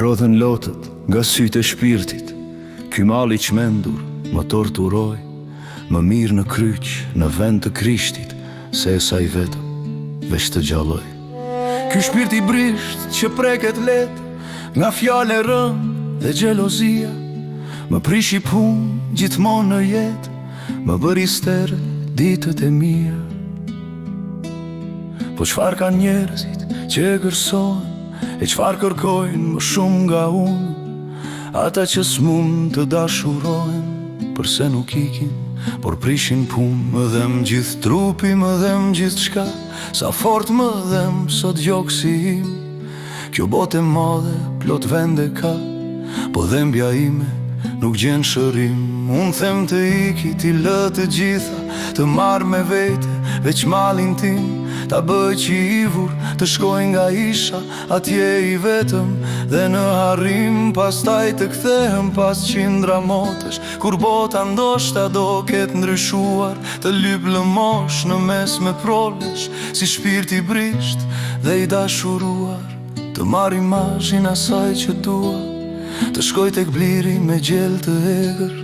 rodhen lotët nga sytë e shpirtit. Ky mal i çmendur më torturoj, më mirë në kryq, në vend të Krishtit, se sa i vetëm veç të gjalloj. Ky shpirt i brisht që preket let nga fjale rënd dhe xhelozia, më prish i pun gjithmonë në jetë, më bëri sterë ditët e mia. Po çfarë kanë njerëzit që e gërsohen, e çfarë kërkojnë më shumë nga unë? Ata që s'mund të dashurohen, përse nuk ikin, por prishin punë. Më dhem gjithë trupi, më dhem gjithë shka, sa fort më dhem sot gjoksi im. Kjo botë e madhe, plot vende ka, po dhembja ime nuk gjen shërim. Unë them të iki, ti lë të gjitha, të marrë me vete veç malin tim, ta bëj qivur, të shkoj nga isha, atje i vetëm dhe në harrim. Pastaj të kthehem pas qindra motësh, kur bota ndoshta do ketë ndryshuar, të lyp lëmosh në mes me prolesh, si shpirt i brisht dhe i dashuruar, të marr imazhin asaj që dua, të shkoj tek bliri me gjell të egër,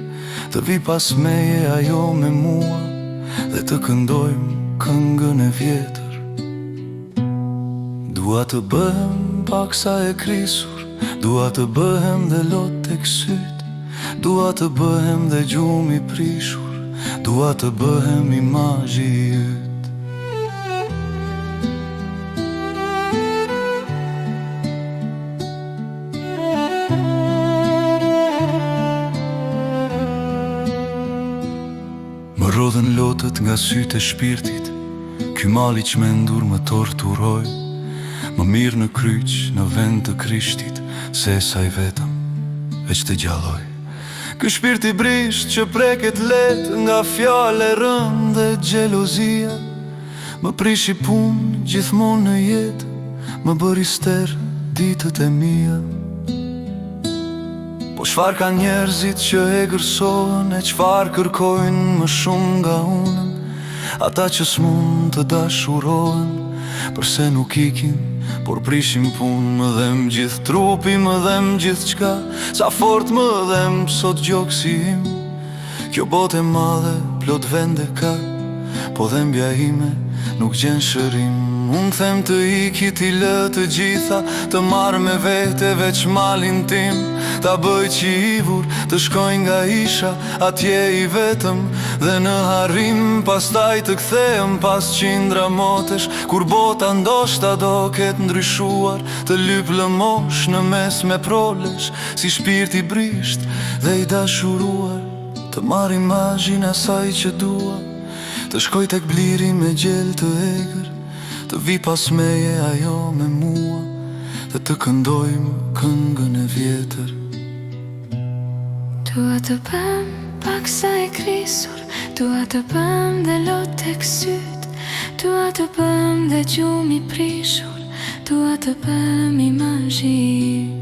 të vi pas meje ajo me mua, dhe të këndojmë këngën e vjetër. Dua të bëhem paksa e krisur, dua të bëhem dhe lot tek syt, dua të bëhem dhe gjumi prishur, dua të bëhem imazhi i yt. Më rodhen lotët nga sytë e shpirtit, ky mal i çmendur më torturoj, më mirë në kryq, në vend të Krishtit, se sa i vetëm veç të gjalloj. Ky shpirt i brisht që preket let nga fjale rënd dhe xhelozia, më prish i pun gjithmonë në jetë, më bëri ster ditët e mia. Po çfarë kanë njerëzit që e gërsohen, e çfarë kërkojnë më shumë nga unë? Ata që s'mund të dashurohen, përse nuk ikin, por prishin punë. Më dhem gjithë trupi, më dhem gjithë qka, sa fort më dhem sot gjoksi im. Kjo botë e madhe, plot vende ka, po dhembja ime nuk gjen shërim. Unë them të iki, ti lë të gjitha, të marrë me vete veç malin tim, ta bëj qivur, të shkoj nga isha, atje i vetëm dhe në harrim. Pastaj të kthehem pas qindra motesh, kur bota ndoshta do ketë ndryshuar, të lyp lëmosh në mes me prolesh, si shpirt i brisht dhe i dashuruar, të marr imazhin asaj që dua, të shkoj tek bliri me gjell të egër, të vi pas meje ajo me mua, dhe të këndojmë këngën e vjetër. Dua të bëm paksa e krisur, dua të bëm dhe lot tek syt, dua të bëm dhe gjumi prishur, dua të bëm imazhi i yt.